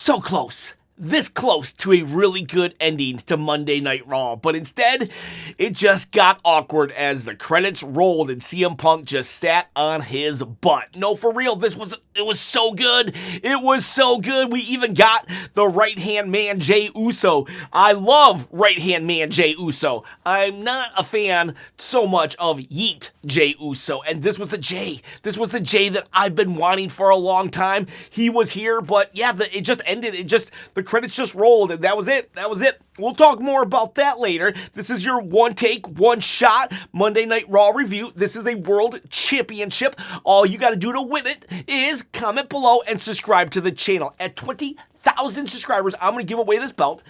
so close. This close to a really good ending to Monday Night Raw, but instead, it just got awkward as the credits rolled and CM Punk just sat on his butt. No, for real, it was so good. It was so good. We even got the right-hand man, Jey Uso. I love right-hand man, Jey Uso. I'm not a fan so much of Yeet Jey Uso, and this was the Jey. This was the Jey that I've been wanting for a long time. He was here, but yeah, it just ended. The credits just rolled, and that was it. We'll talk more about that later. This is your one take, one shot Monday Night Raw review. This is a World Championship. All you got to do to win it is comment below and subscribe to the channel. At 20,000 subscribers, I'm going to give away this belt.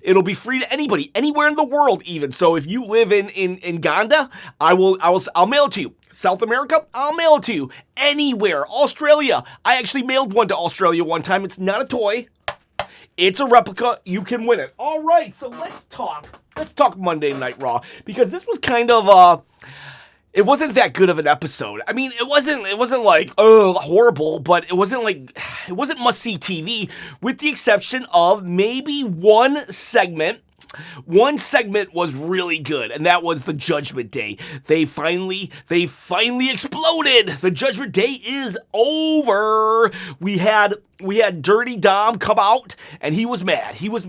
It'll be free to anybody, anywhere in the world even. So if you live in Uganda, I'll mail it to you. South America, I'll mail it to you. Anywhere. Australia. I actually mailed one to Australia one time. It's not a toy. It's a replica. You can win it. All right, so let's talk Monday Night Raw, because this was kind of it wasn't that good of an episode. I mean, it wasn't like horrible, but it wasn't must-see TV, with the exception of maybe one segment. One segment was really good, and that was the Judgment Day. They finally exploded. The Judgment Day is over. We had Dirty Dom come out, and he was mad. He was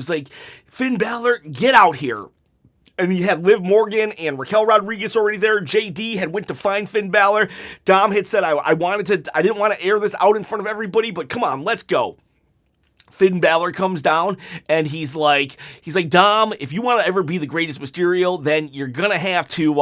like, Finn Bálor, get out here. And he had Liv Morgan and Raquel Rodriguez already there. JD had went to find Finn Bálor. Dom had said, I didn't want to air this out in front of everybody, but come on, let's go. Finn Bálor comes down, and he's like, Dom, if you want to ever be the greatest Mysterio, then you're gonna have to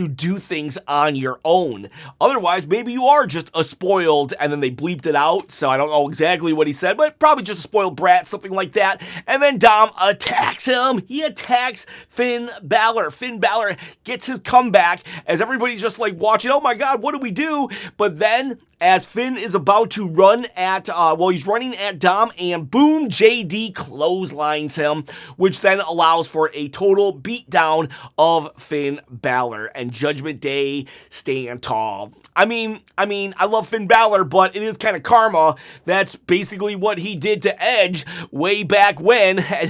do things on your own. Otherwise, maybe you are just a spoiled, and then they bleeped it out, so I don't know exactly what he said, but probably just a spoiled brat, something like that. And then Dom attacks him. He attacks Finn Bálor. Finn Bálor gets his comeback as everybody's just like watching, oh my God, what do we do? But then, as Finn is about to run at, he's running at Dom, and boom, JD clotheslines him, which then allows for a total beatdown of Finn Bálor, and Judgment Day stand tall. I mean, I love Finn Bálor, but it is kind of karma. That's basically what he did to Edge way back when, and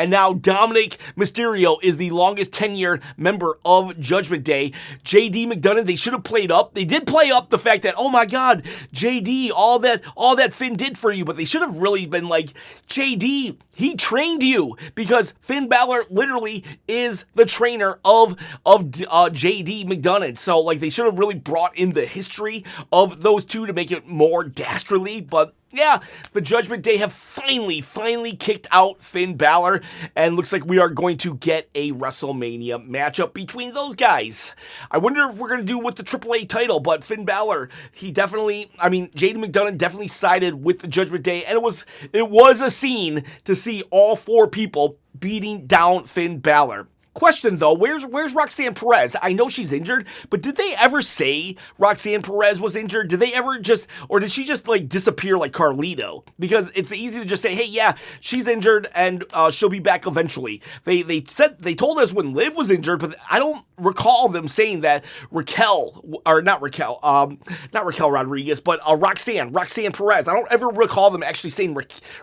now Dominic Mysterio is the longest tenured member of Judgment Day. JD McDonough, they should have played up. They did play up the fact that, oh my God, JD, all that Finn did for you, but they should have really been like, JD, he trained you, because Finn Bálor literally is the trainer of JD McDonough. So like, they should have really brought in the history of those two to make it more dastardly, but yeah, the Judgment Day have finally kicked out Finn Bálor, and looks like we are going to get a WrestleMania matchup between those guys. I wonder if we're going to do with the AAA title, but Finn Bálor, JD McDonough definitely sided with the Judgment Day, and it was a scene to see all four people beating down Finn Bálor. Question though, where's Roxanne Perez? I know she's injured, but did they ever say Roxanne Perez was injured? Did they ever or did she just like disappear like Carlito? Because it's easy to just say, hey, yeah, she's injured and she'll be back eventually. They told us when Liv was injured, but I don't recall them saying that not Raquel Rodriguez, but Roxanne Perez. I don't ever recall them actually saying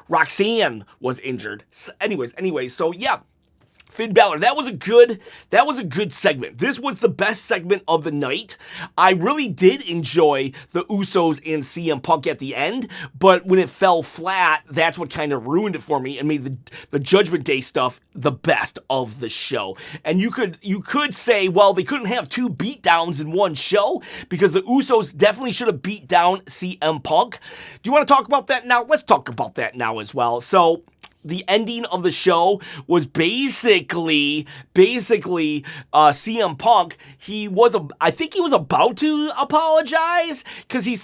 Roxanne was injured. So anyways, so yeah. Finn Bálor, that was a good segment. This was the best segment of the night. I really did enjoy the Usos and CM Punk at the end, but when it fell flat, that's what kind of ruined it for me and made the Judgment Day stuff the best of the show. And you could say, well, they couldn't have two beatdowns in one show, because the Usos definitely should have beat down CM Punk. Do you want to talk about that now? Let's talk about that now as well. So, the ending of the show was basically CM Punk. I think he was about to apologize, because he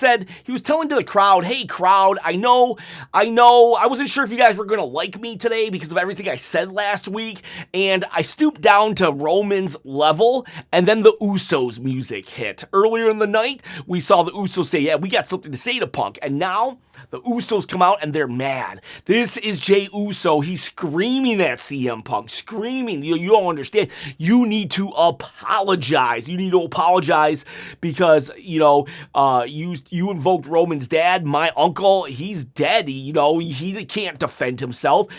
was telling to the crowd, hey crowd, I know, I wasn't sure if you guys were going to like me today because of everything I said last week, and I stooped down to Roman's level, and then the Usos music hit. Earlier in the night, we saw the Usos say, yeah, we got something to say to Punk, and now the Usos come out and they're mad. This is Jey Uso Uso, he's screaming at CM Punk, screaming, you don't understand. You need to apologize. You need to apologize because, you invoked Roman's dad, my uncle, he's dead. He can't defend himself.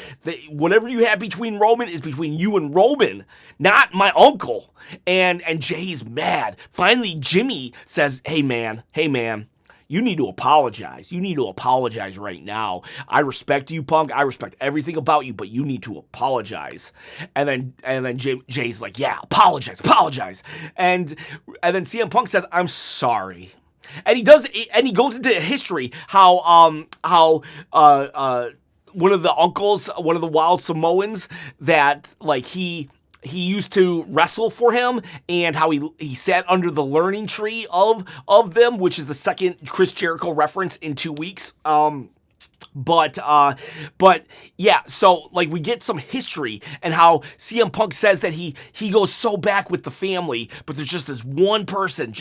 Whatever you have between Roman is between you and Roman, not my uncle. And Jey's mad. Finally, Jimmy says, hey man, you need to apologize. You need to apologize right now. I respect you, Punk. I respect everything about you, but you need to apologize. And then Jey's like, yeah, apologize. And then CM Punk says, I'm sorry. And he goes into history how one of the uncles, one of the Wild Samoans that he used to wrestle for him, and how he sat under the learning tree of them, which is the second Chris Jericho reference in 2 weeks. But yeah, so we get some history and how CM Punk says that he goes so back with the family, but there's just this one person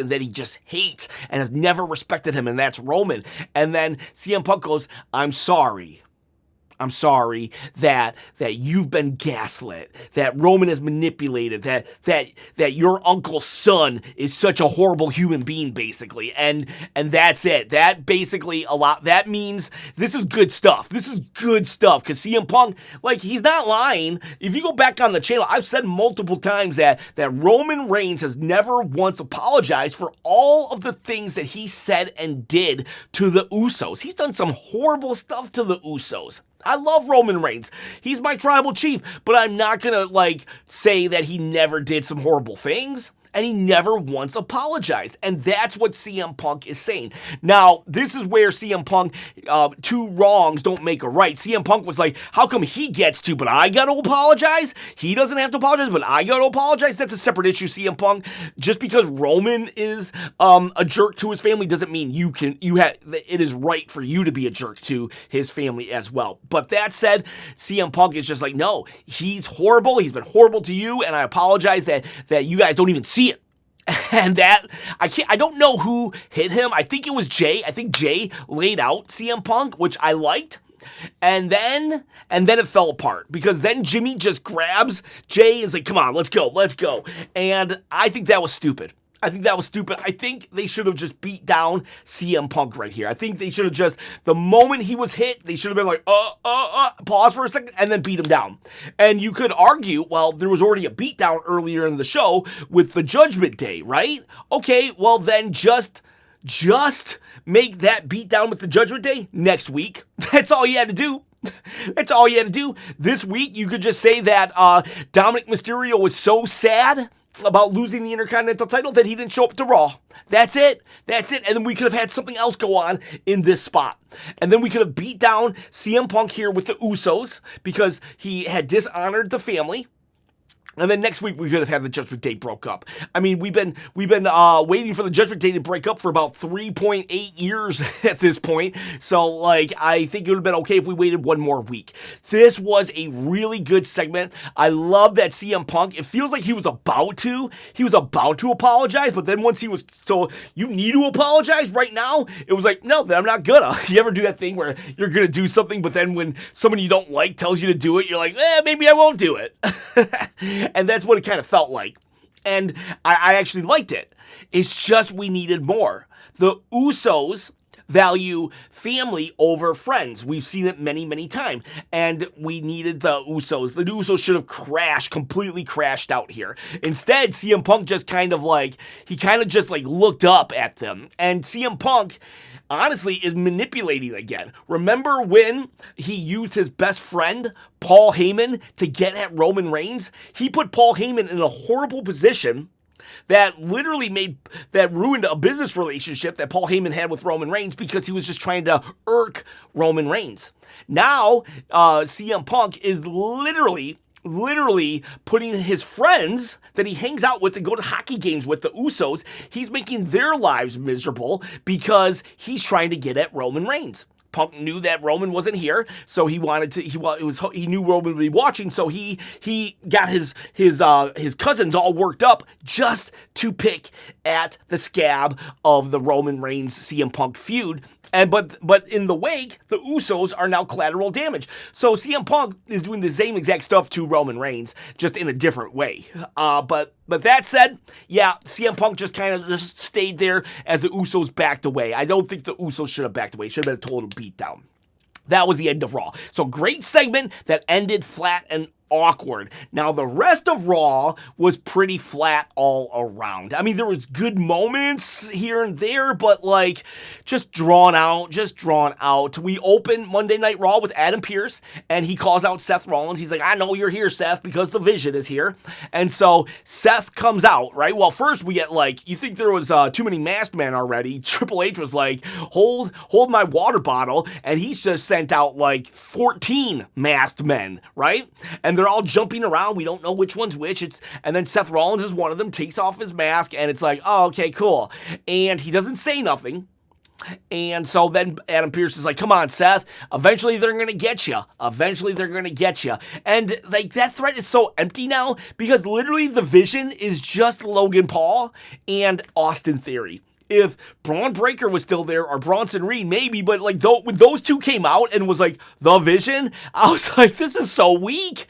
that he just hates and has never respected him, and that's Roman. And then CM Punk goes, I'm sorry that you've been gaslit, that Roman has manipulated, that your uncle's son is such a horrible human being, basically. And that's it. That basically that means this is good stuff. This is good stuff, because CM Punk, he's not lying. If you go back on the channel, I've said multiple times that Roman Reigns has never once apologized for all of the things that he said and did to the Usos. He's done some horrible stuff to the Usos. I love Roman Reigns. He's my tribal chief, but I'm not going to say that he never did some horrible things. And he never once apologized. And that's what CM Punk is saying. Now, this is where CM Punk, two wrongs don't make a right. CM Punk was like, how come he gets to, but I got to apologize? He doesn't have to apologize, but I got to apologize? That's a separate issue, CM Punk. Just because Roman is a jerk to his family doesn't mean it is right for you to be a jerk to his family as well. But that said, CM Punk is just like, no, he's horrible. He's been horrible to you, and I apologize that you guys don't even see it. And that, I don't know who hit him. I think it was Jey. I think Jey laid out CM Punk, which I liked. And then it fell apart, because then Jimmy just grabs Jey and is like, come on, let's go. And I think that was stupid. I think they should have just beat down CM Punk right here. I think they should have just, the moment he was hit, they should have been like, pause for a second, and then beat him down. And you could argue, well, there was already a beatdown earlier in the show with the Judgment Day, right? Okay, well then just make that beatdown with the Judgment Day next week. That's all you had to do. That's all you had to do. This week, you could just say that Dominic Mysterio was so sad about losing the Intercontinental title that he didn't show up to Raw. That's it. And then we could have had something else go on in this spot. And then we could have beat down CM Punk here with the Usos because he had dishonored the family. And then next week we could have had the Judgment Day broke up. I mean, we've been waiting for the Judgment Day to break up for about 3.8 years at this point. So I think it would have been okay if we waited one more week. This was a really good segment. I love that CM Punk, it feels like he was about to apologize, but then once he was, so you need to apologize right now? It was like, no, then I'm not gonna. You ever do that thing where you're gonna do something, but then when someone you don't like tells you to do it, you're like, maybe I won't do it. And that's what it kind of felt like. And I actually liked it. It's just we needed more. The Usos value family over friends. We've seen it many, many times. And we needed the Usos. The Usos should have completely crashed out here. Instead, CM Punk just looked up at them. And CM Punk, honestly, is manipulating again. Remember when he used his best friend, Paul Heyman, to get at Roman Reigns? He put Paul Heyman in a horrible position that ruined a business relationship that Paul Heyman had with Roman Reigns because he was just trying to irk Roman Reigns. Now, CM Punk is literally putting his friends that he hangs out with and go to hockey games with, the Usos, he's making their lives miserable because he's trying to get at Roman Reigns. Punk knew that Roman wasn't here, so he knew Roman would be watching, so he got his cousins all worked up just to pick at the scab of the Roman Reigns CM Punk feud. But in the wake, the Usos are now collateral damage. So CM Punk is doing the same exact stuff to Roman Reigns, just in a different way. But that said, yeah, CM Punk just kind of just stayed there as the Usos backed away. I don't think the Usos should have backed away. It should have been a total beatdown. That was the end of Raw. So great segment that ended flat and awkward. Now, the rest of Raw was pretty flat all around. I mean, there was good moments here and there, but like just drawn out. We open Monday Night Raw with Adam Pearce, and he calls out Seth Rollins. He's like, I know you're here, Seth, because the Vision is here. And so Seth comes out, right? Well, first we get like, you think there was too many masked men already. Triple H was like, hold my water bottle, and he's just sent out like 14 masked men, right? And they're all jumping around. We don't know which one's which. And then Seth Rollins is one of them, takes off his mask, and it's like, oh, okay, cool. And he doesn't say nothing. And so then Adam Pearce is like, come on, Seth. Eventually they're going to get you. And like that threat is so empty now because literally the Vision is just Logan Paul and Austin Theory. If Braun Breaker was still there or Bronson Reed, maybe, but like when those two came out and was like the Vision, I was like, this is so weak.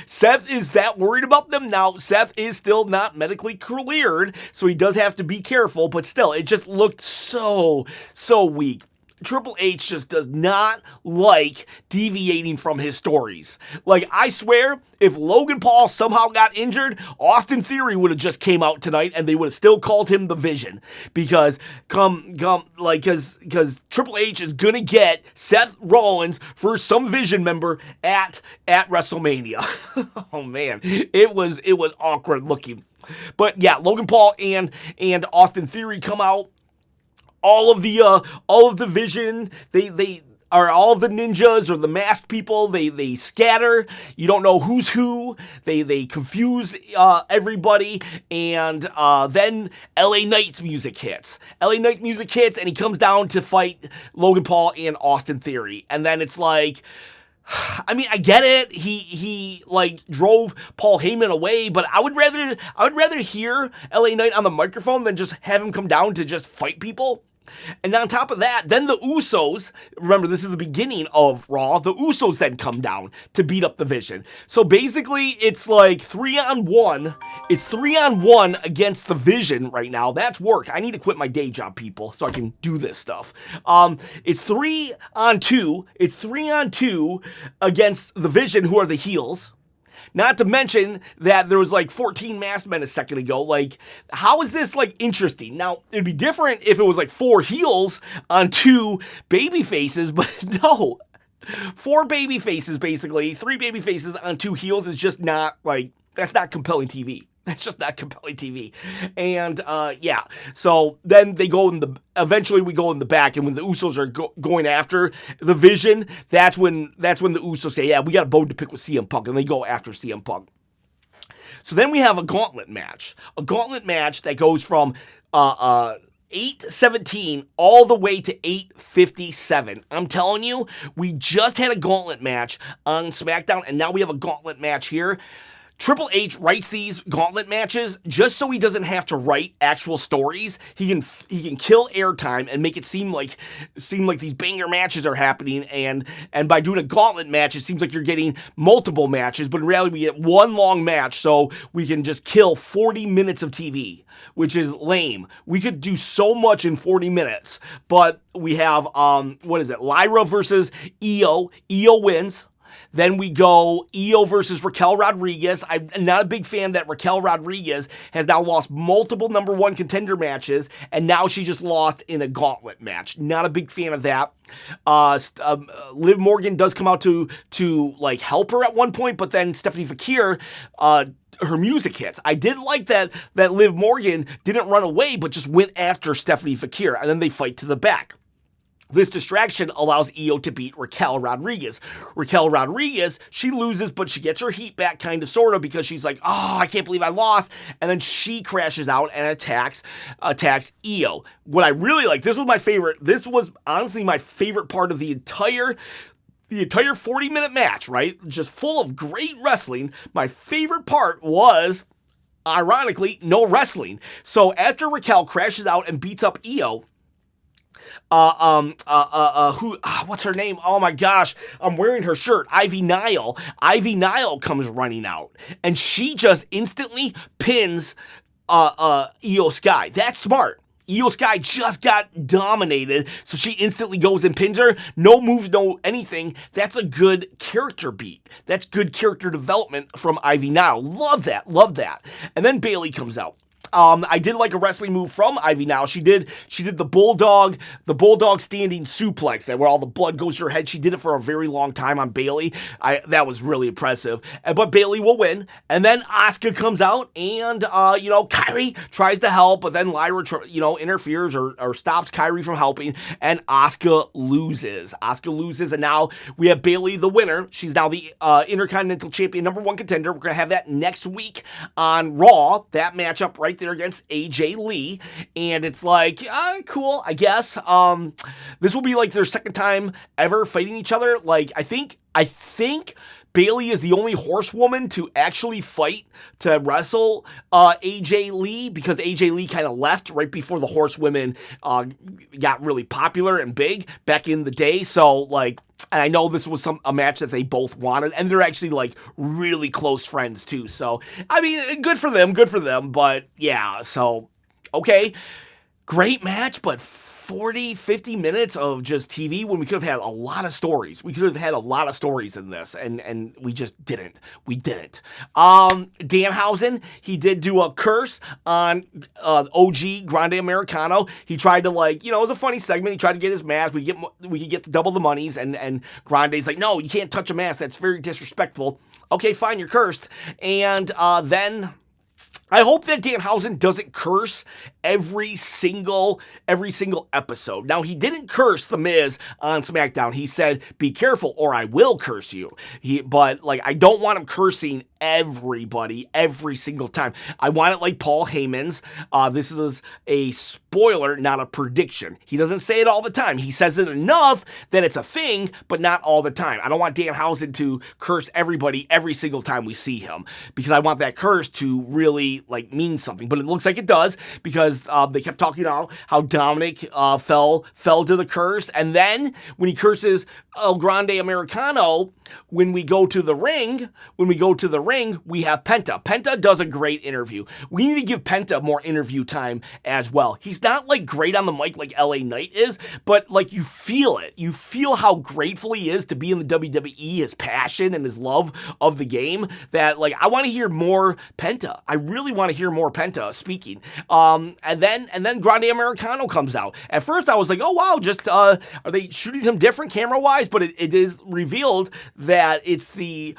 Seth is that worried about them. Now, Seth is still not medically cleared, so he does have to be careful, but still, it just looked so weak. Triple H just does not like deviating from his stories. Like, I swear, if Logan Paul somehow got injured, Austin Theory would have just came out tonight and they would have still called him the Vision. Because, because Triple H is gonna get Seth Rollins for some Vision member at WrestleMania. Oh man, it was awkward looking. But yeah, Logan Paul and Austin Theory come out. All of the Vision, they are all of the ninjas or the masked people. They scatter. You don't know who's who. They confuse everybody. And then LA Knight's music hits. And he comes down to fight Logan Paul and Austin Theory. And then it's like, I mean, I get it. He like drove Paul Heyman away, but I would rather hear LA Knight on the microphone than just have him come down to just fight people. And on top of that, then the Usos, remember this is the beginning of Raw, the Usos then come down to beat up the Vision. So basically it's like 3-on-1. It's 3-on-1 against the Vision right now. That's work. I need to quit my day job, people, so I can do this stuff. It's 3-on-2. It's 3-on-2 against the Vision, who are the heels. Not to mention that there was like 14 masked men a second ago. Like, how is this like interesting? Now, it'd be different if it was like 4 heels on 2 baby faces, but no. 4 baby faces, basically. 3 baby faces on 2 heels is just not like, that's not compelling TV. That's just not compelling TV. And, yeah. So then eventually we go in the back, and when the Usos are going after the Vision, that's when the Usos say, yeah, we got a bone to pick with CM Punk, and they go after CM Punk. So then we have a gauntlet match. A gauntlet match that goes from, 8:17 all the way to 8:57. I'm telling you, we just had a gauntlet match on SmackDown, and now we have a gauntlet match here. Triple H writes these gauntlet matches just so he doesn't have to write actual stories. He can kill airtime and make it seem like these banger matches are happening, and by doing a gauntlet match, it seems like you're getting multiple matches, but in reality, we get one long match, so we can just kill 40 minutes of TV, which is lame. We could do so much in 40 minutes, but we have, Lyra versus Io. Io wins. Then we go Io versus Raquel Rodriguez. I'm not a big fan that Raquel Rodriguez has now lost multiple number 1 contender matches, and now she just lost in a gauntlet match. Not a big fan of that. Liv Morgan does come out to like help her at one point, but then Stephanie Fakir, her music hits. I did like that Liv Morgan didn't run away, but just went after Stephanie Fakir, and then they fight to the back. This distraction allows Io to beat Raquel Rodriguez. Raquel Rodriguez, she loses, but she gets her heat back kind of sort of because she's like, oh, I can't believe I lost. And then she crashes out and attacks Io. What I really like, this was honestly my favorite part of the entire 40-minute match, right? Just full of great wrestling. My favorite part was, ironically, no wrestling. So after Raquel crashes out and beats up Io, what's her name? Oh my gosh, I'm wearing her shirt. Ivy Nile. Ivy Nile comes running out, and she just instantly pins Io Sky. That's smart. Io Sky just got dominated, so she instantly goes and pins her. No moves, no anything. That's a good character beat. That's good character development from Ivy Nile. Love that, love that. And then Bayley comes out. I did like a wrestling move from Ivy Nile. She did the bulldog standing suplex that where all the blood goes to her head. She did it for a very long time on Bayley. That was really impressive. But Bayley will win. And then Asuka comes out and, Kairi tries to help, but then Lyra, interferes or stops Kairi from helping, and Asuka loses. Asuka loses, and now we have Bayley the winner. She's now the Intercontinental Champion, #1 contender. We're going to have that next week on Raw. That matchup right there against AJ Lee, and it's like, cool, I guess. This will be like their second time ever fighting each other. Like, I think Bayley is the only horsewoman to actually fight to wrestle AJ Lee, because AJ Lee kind of left right before the horsewomen got really popular and big back in the day. So, like, and I know this was a match that they both wanted, and they're actually like really close friends too. So, I mean, good for them, but yeah, so, okay, great match, but 40, 50 minutes of just TV when we could have had a lot of stories. We could have had a lot of stories in this, and we just didn't. We didn't. Danhausen, he did do a curse on OG Grande Americano. He tried to, like, it was a funny segment. He tried to get his mask. We could get double the monies, and Grande's like, no, you can't touch a mask. That's very disrespectful. Okay, fine, you're cursed. And then I hope that Danhausen doesn't curse every single episode. Now, he didn't curse The Miz on SmackDown. He said, be careful or I will curse you. But I don't want him cursing everybody every single time. I want it like Paul Heyman's. This is a spoiler, not a prediction. He doesn't say it all the time. He says it enough that it's a thing, but not all the time. I don't want Danhausen to curse everybody every single time we see him, because I want that curse to really mean something. But it looks like it does, because they kept talking about how Dominic fell to the curse, and then when he curses El Grande Americano, when we go to the ring, we have Penta. Penta does a great interview. We need to give Penta more interview time as well. He's not great on the mic like LA Knight is, but you feel it. You feel how grateful he is to be in the WWE, his passion and his love of the game, that I want to hear more Penta. I really want to hear more Penta speaking. And then Grande Americano comes out. At first I was like, oh wow, just are they shooting him different camera-wise? But it is revealed that it's the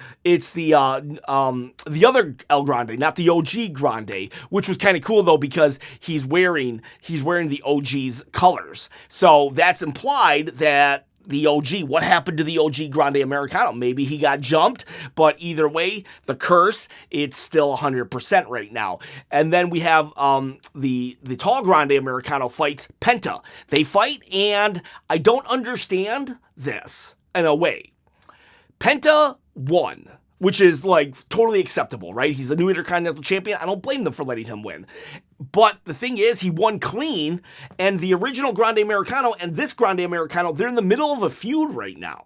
other El Grande, not the OG Grande, which was kind of cool though, because he's wearing the OG's colors. So that's implied that the OG, what happened to the OG Grande Americano? Maybe he got jumped, but either way, the curse, it's still 100% right now. And then we have the tall Grande Americano fights Penta. They fight, and I don't understand this in a way. Penta won, which is totally acceptable, right? He's the new Intercontinental Champion. I don't blame them for letting him win. But the thing is, he won clean, and the original Grande Americano and this Grande Americano, they're in the middle of a feud right now.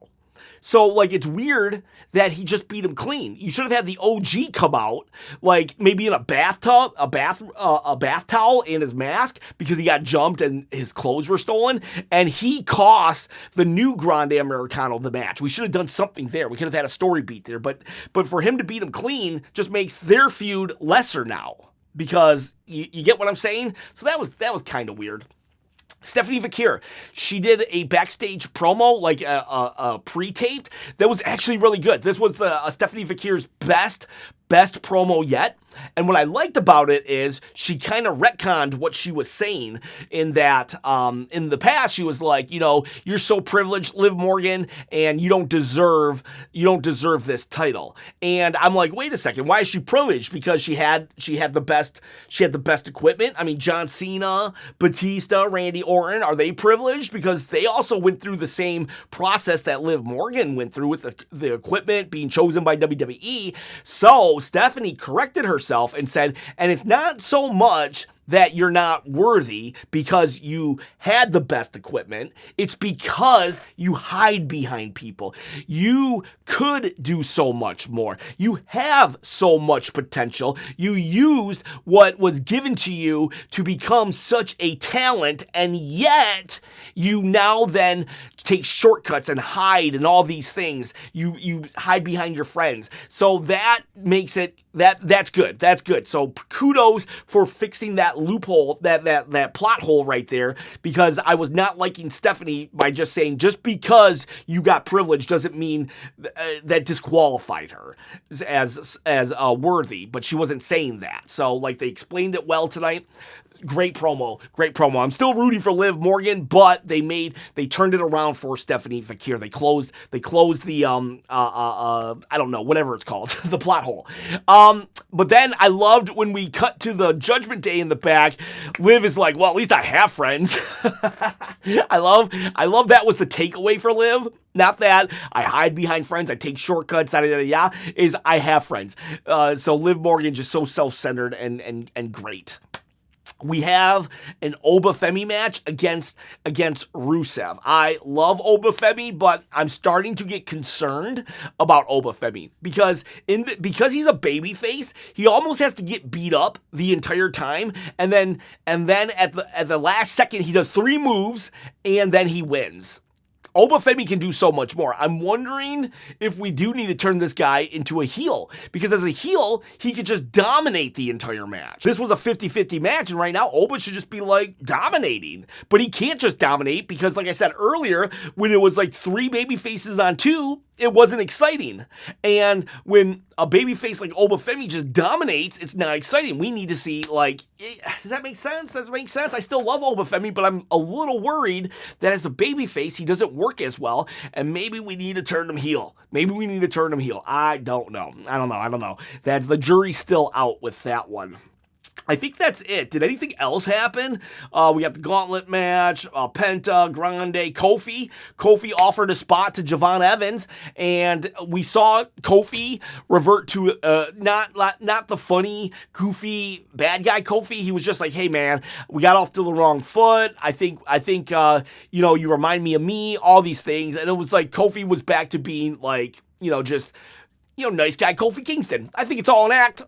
So, it's weird that he just beat him clean. You should have had the OG come out, maybe in a bathtub, a bath towel and his mask, because he got jumped and his clothes were stolen, and he cost the new Grande Americano the match. We should have done something there. We could have had a story beat there, but for him to beat him clean just makes their feud lesser now, because you get what I'm saying? So that was kind of weird. Stephanie Vakir, she did a backstage promo, a pre-taped, that was actually really good. This was Stephanie Vakir's best promo yet. And what I liked about it is she kind of retconned what she was saying, in that in the past she was like, you're so privileged, Liv Morgan, and you don't deserve this title. And I'm like, wait a second, why is she privileged? Because she had the best equipment. I mean, John Cena, Batista, Randy Orton, are they privileged? Because they also went through the same process that Liv Morgan went through with the equipment being chosen by WWE. So Stephanie corrected herself and said, and it's not so much that you're not worthy because you had the best equipment. It's because you hide behind people. You could do so much more. You have so much potential. You used what was given to you to become such a talent, and yet you now then take shortcuts and hide and all these things. You hide behind your friends. So that makes it that's good. That's good. So kudos for fixing that loophole, that plot hole right there, because I was not liking Stephanie by just saying just because you got privilege doesn't mean that disqualified her as worthy, but she wasn't saying that. So like they explained it well tonight. Great promo. I'm still rooting for Liv Morgan, but they turned it around for Stephanie Fakir. They closed the I don't know, whatever it's called, the plot hole. But then I loved when we cut to the Judgment Day in the back. Liv is like, well, at least I have friends. I love that was the takeaway for Liv. Not that I hide behind friends, I take shortcuts, is I have friends. So Liv Morgan just so self-centered and great. We have an Oba Femi match against Rusev. I love Oba Femi, but I'm starting to get concerned about Oba Femi because he's a babyface, he almost has to get beat up the entire time, and then at the last second he does 3 moves and then he wins. Oba Femi can do so much more. I'm wondering if we do need to turn this guy into a heel, because as a heel, he could just dominate the entire match. This was a 50-50 match, and right now, Oba should just be, like, dominating. But he can't just dominate, because like I said earlier, when it was like 3 baby faces on 2, it wasn't exciting. And when a babyface like Oba Femi just dominates, it's not exciting. We need to see, like, does that make sense? Does that make sense? I still love Oba Femi, but I'm a little worried that as a babyface, he doesn't work as well, and maybe we need to turn him heel. I don't know. That's the jury's still out with that one. I think that's it. Did anything else happen? We got the gauntlet match, Penta, Grande, Kofi. Kofi offered a spot to Javon Evans, and we saw Kofi revert to not the funny, goofy, bad guy Kofi. He was just like, hey man, we got off to the wrong foot. I think you remind me of me, all these things. And it was like Kofi was back to being like, just nice guy Kofi Kingston. I think it's all an act,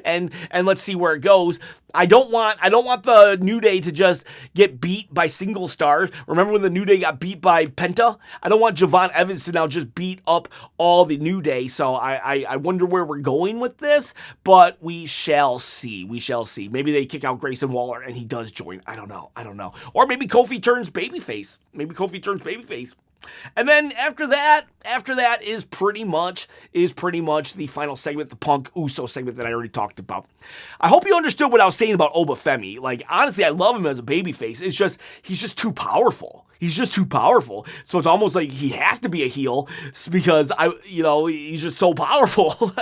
and let's see where it goes. I don't want the New Day to just get beat by single stars. Remember when the New Day got beat by Penta? I don't want Javon Evans to now just beat up all the New Day. So I wonder where we're going with this, but we shall see. Maybe they kick out Grayson Waller and he does join. I don't know. Or maybe Kofi turns babyface. And then after that is pretty much the final segment, the Punk Uso segment that I already talked about. I hope you understood what I was saying about Oba Femi. Like, honestly, I love him as a babyface. It's just, he's just too powerful. So it's almost like he has to be a heel because he's just so powerful.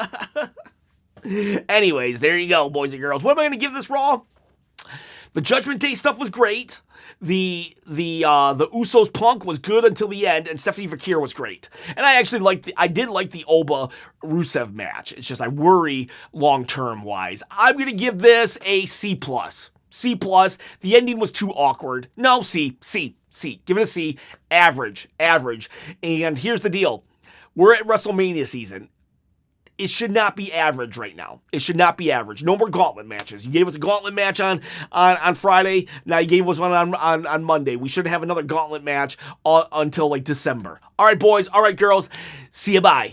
Anyways, there you go, boys and girls. What am I going to give this Raw? The Judgment Day stuff was great. The Usos Punk was good until the end, and Stephanie Fakir was great. And I actually did like the Oba Rusev match. It's just I worry long-term wise. I'm going to give this a C+. C+. The ending was too awkward. No, C. Give it a C. Average. And here's the deal. We're at WrestleMania season. It should not be average right now. No more gauntlet matches. You gave us a gauntlet match on Friday. Now you gave us one on Monday. We shouldn't have another gauntlet match until like December. All right, boys. All right, girls. See you. Bye.